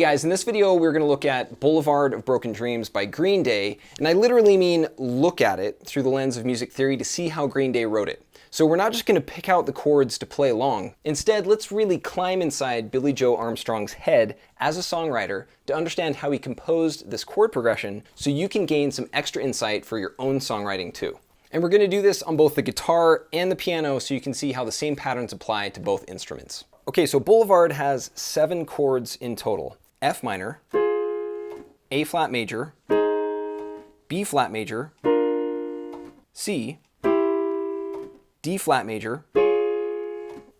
guys, in this video we're going to look at Boulevard of Broken Dreams by Green Day, and I literally mean look at it through the lens of music theory to see how Green Day wrote it. So we're not just going to pick out the chords to play along. Instead, let's really climb inside Billie Joe Armstrong's head as a songwriter to understand how he composed this chord progression so you can gain some extra insight for your own songwriting too. And we're going to do this on both the guitar and the piano so you can see how the same patterns apply to both instruments. Okay, so Boulevard has 7 chords in total. F minor, A flat major, B flat major, C, D flat major,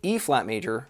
E flat major,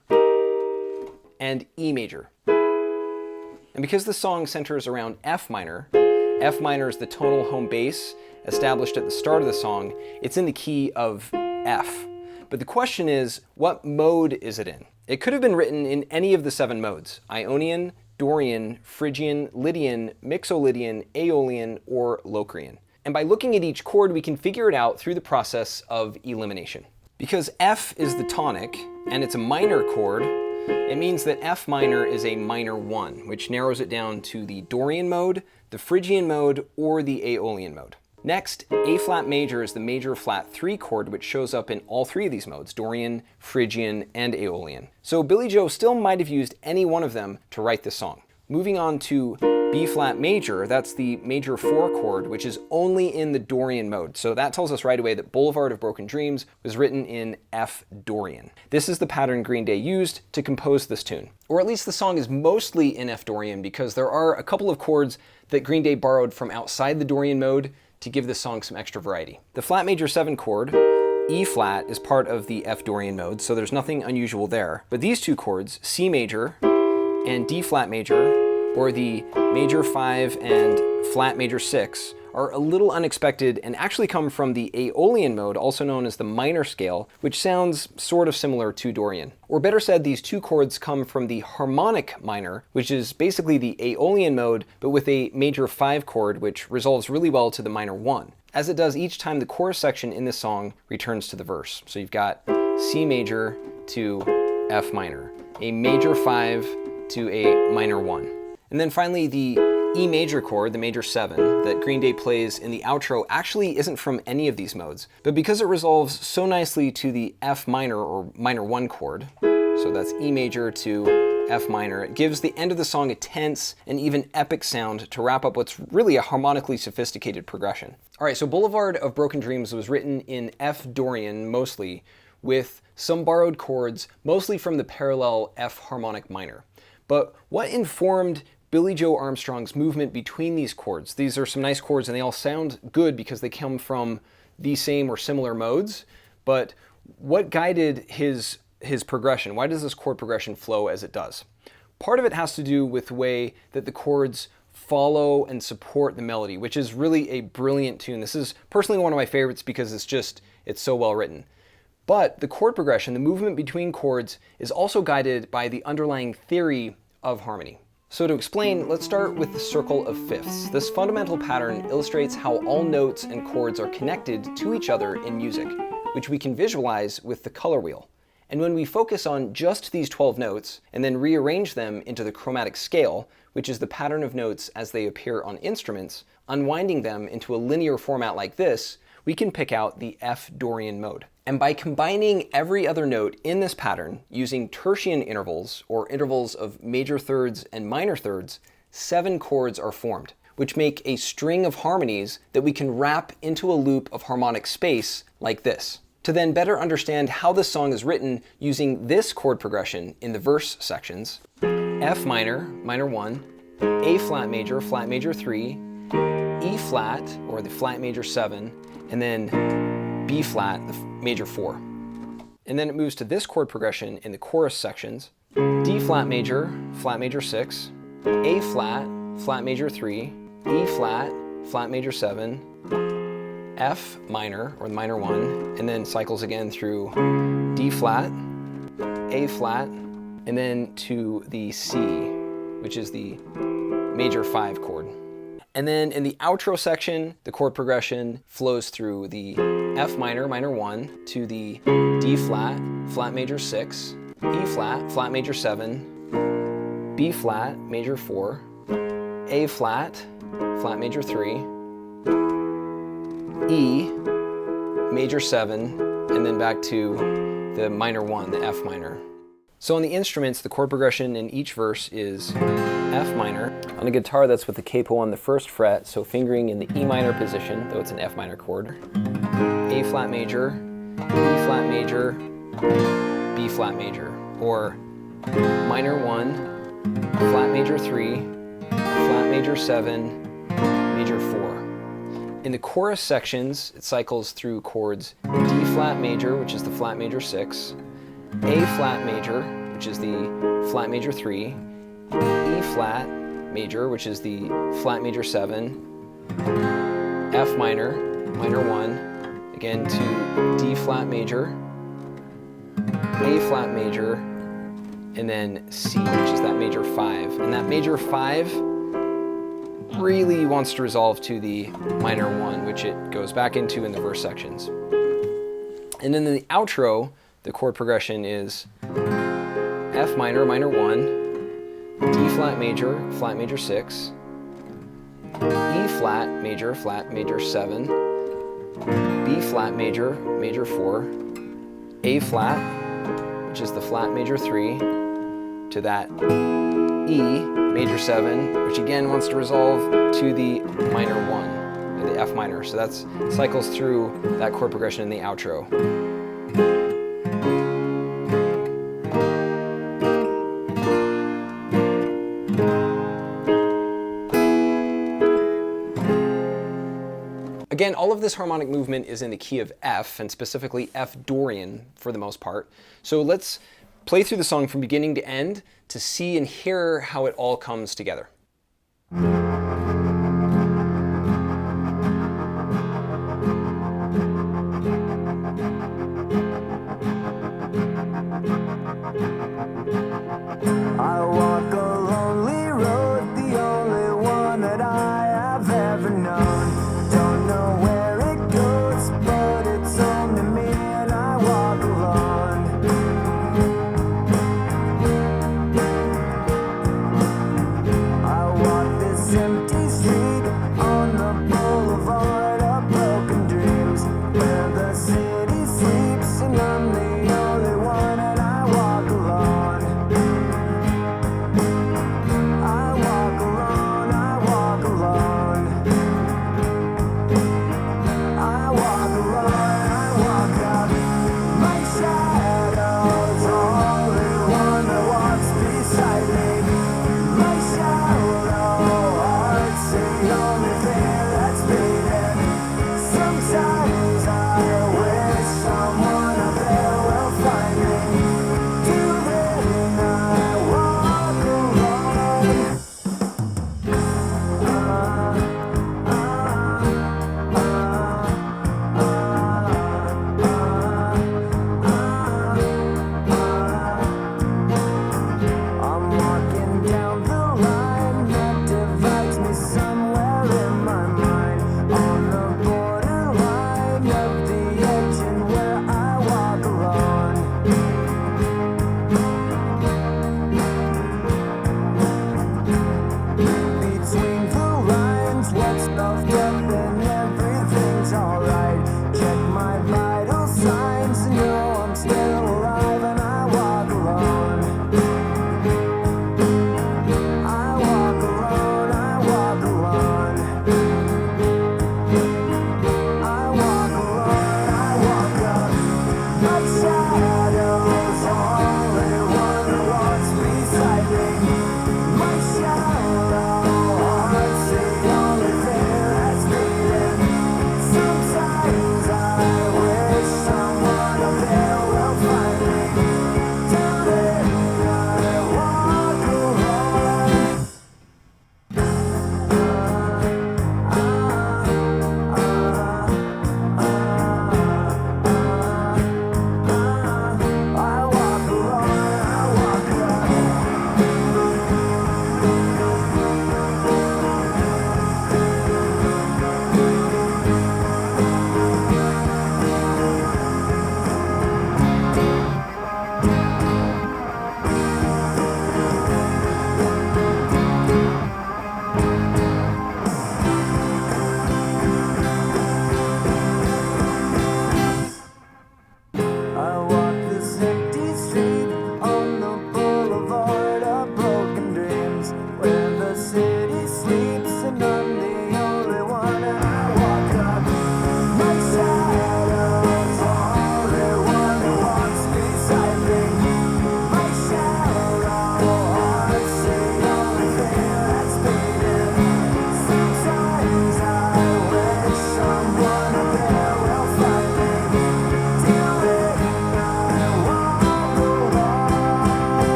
and E major. And because the song centers around F minor is the tonal home base established at the start of the song. It's in the key of F. But the question is, what mode is it in? It could have been written in any of the 7 modes: Ionian, Dorian, Phrygian, Lydian, Mixolydian, Aeolian, or Locrian. And by looking at each chord, we can figure it out through the process of elimination. Because F is the tonic, and it's a minor chord, it means that F minor is a minor 1, which narrows it down to the Dorian mode, the Phrygian mode, or the Aeolian mode. Next, A flat major is the major flat 3 chord, which shows up in all 3 of these modes: Dorian, Phrygian, and Aeolian. So Billie Joe still might have used any one of them to write this song. Moving on to B flat major, that's the major 4 chord, which is only in the Dorian mode. So that tells us right away that Boulevard of Broken Dreams was written in F Dorian. This is the pattern Green Day used to compose this tune. Or at least the song is mostly in F Dorian, because there are a couple of chords that Green Day borrowed from outside the Dorian mode to give this song some extra variety. The flat major 7 chord, E flat, is part of the F Dorian mode, so there's nothing unusual there. But these 2 chords, C major and D flat major, or the major 5 and flat major 6, are a little unexpected and actually come from the Aeolian mode, also known as the minor scale, which sounds sort of similar to Dorian. Or better said, these 2 chords come from the Harmonic Minor, which is basically the Aeolian mode, but with a major 5 chord, which resolves really well to the minor 1, as it does each time the chorus section in this song returns to the verse. So you've got C major to F minor, a major 5 to a minor 1. And then finally, the E major chord, the major 7, that Green Day plays in the outro actually isn't from any of these modes, but because it resolves so nicely to the F minor or minor 1 chord, so that's E major to F minor, it gives the end of the song a tense and even epic sound to wrap up what's really a harmonically sophisticated progression. All right, so Boulevard of Broken Dreams was written in F Dorian mostly, with some borrowed chords, mostly from the parallel F Harmonic Minor. But what informed Billie Joe Armstrong's movement between these chords? These are some nice chords and they all sound good because they come from the same or similar modes, but what guided his progression? Why does this chord progression flow as it does? Part of it has to do with the way that the chords follow and support the melody, which is really a brilliant tune. This is personally one of my favorites because it's so well written. But the chord progression, the movement between chords, is also guided by the underlying theory of harmony. So to explain, let's start with the circle of fifths. This fundamental pattern illustrates how all notes and chords are connected to each other in music, which we can visualize with the color wheel. And when we focus on just these 12 notes and then rearrange them into the chromatic scale, which is the pattern of notes as they appear on instruments, unwinding them into a linear format like this, we can pick out the F Dorian mode. And by combining every other note in this pattern using tertian intervals, or intervals of major thirds and minor thirds, 7 chords are formed, which make a string of harmonies that we can wrap into a loop of harmonic space like this. To then better understand how this song is written using this chord progression in the verse sections: F minor, minor 1, A flat major 3, E flat, or the flat major 7, and then B flat, the major 4. And then it moves to this chord progression in the chorus sections: D flat major 6, A flat, flat major 3, E flat, flat major 7, F minor, or the minor 1, and then cycles again through D flat, A flat, and then to the C, which is the major 5 chord. And then in the outro section, the chord progression flows through the F minor, minor 1, to the D flat, flat major 6, E flat, flat major 7, B flat, major 4, A flat, flat major 3, E, major 7, and then back to the minor 1, the F minor. So on the instruments, the chord progression in each verse is F minor. On a guitar, that's with the capo on the 1st fret, so fingering in the E minor position, though it's an F minor chord. A flat major, E flat major, B flat major, or minor 1, flat major 3, flat major 7, major 4. In the chorus sections, it cycles through chords D flat major, which is the flat major 6, A flat major, which is the flat major 3, E flat major, which is the flat major 7, F minor, minor 1, again to D flat major, A flat major, and then C, which is that major 5. And that major 5 really wants to resolve to the minor 1, which it goes back into in the verse sections. And then in the outro, the chord progression is F minor, minor 1, D flat major 6, E flat major 7, B flat major, major 4, A flat, which is the flat major 3, to that E, major 7, which again wants to resolve to the minor 1, or the F minor. So that cycles through that chord progression in the outro. Again, all of this harmonic movement is in the key of F, and specifically F Dorian for the most part. So let's play through the song from beginning to end to see and hear how it all comes together. I walk a lonely road, the only one that I have ever known. Don't know where it goes, but it's home to me and I walk alone. I walk this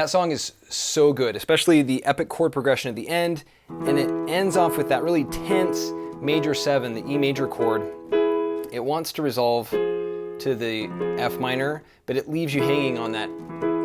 That song is so good, especially the epic chord progression at the end, and it ends off with that really tense major 7, the E major chord. It wants to resolve to the F minor, but it leaves you hanging on that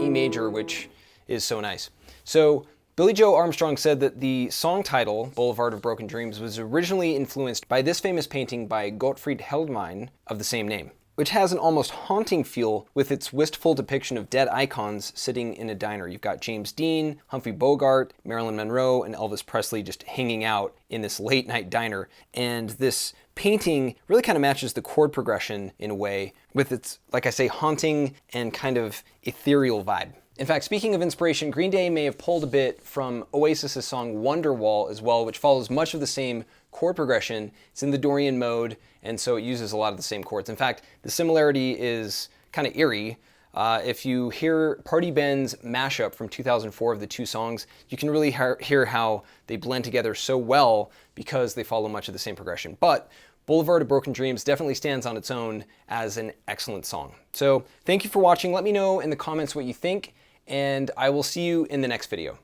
E major, which is so nice. So Billie Joe Armstrong said that the song title, Boulevard of Broken Dreams, was originally influenced by this famous painting by Gottfried Heldmine of the same name, which has an almost haunting feel with its wistful depiction of dead icons sitting in a diner. You've got James Dean, Humphrey Bogart, Marilyn Monroe, and Elvis Presley just hanging out in this late night diner. And this painting really kind of matches the chord progression in a way with its, like I say, haunting and kind of ethereal vibe. In fact, speaking of inspiration, Green Day may have pulled a bit from Oasis's song Wonderwall as well, which follows much of the same chord progression. It's in the Dorian mode, and so it uses a lot of the same chords. In fact, the similarity is kind of eerie. If you hear Party Ben's mashup from 2004 of the two songs, you can really hear how they blend together so well because they follow much of the same progression. But Boulevard of Broken Dreams definitely stands on its own as an excellent song. So thank you for watching. Let me know in the comments what you think, and I will see you in the next video.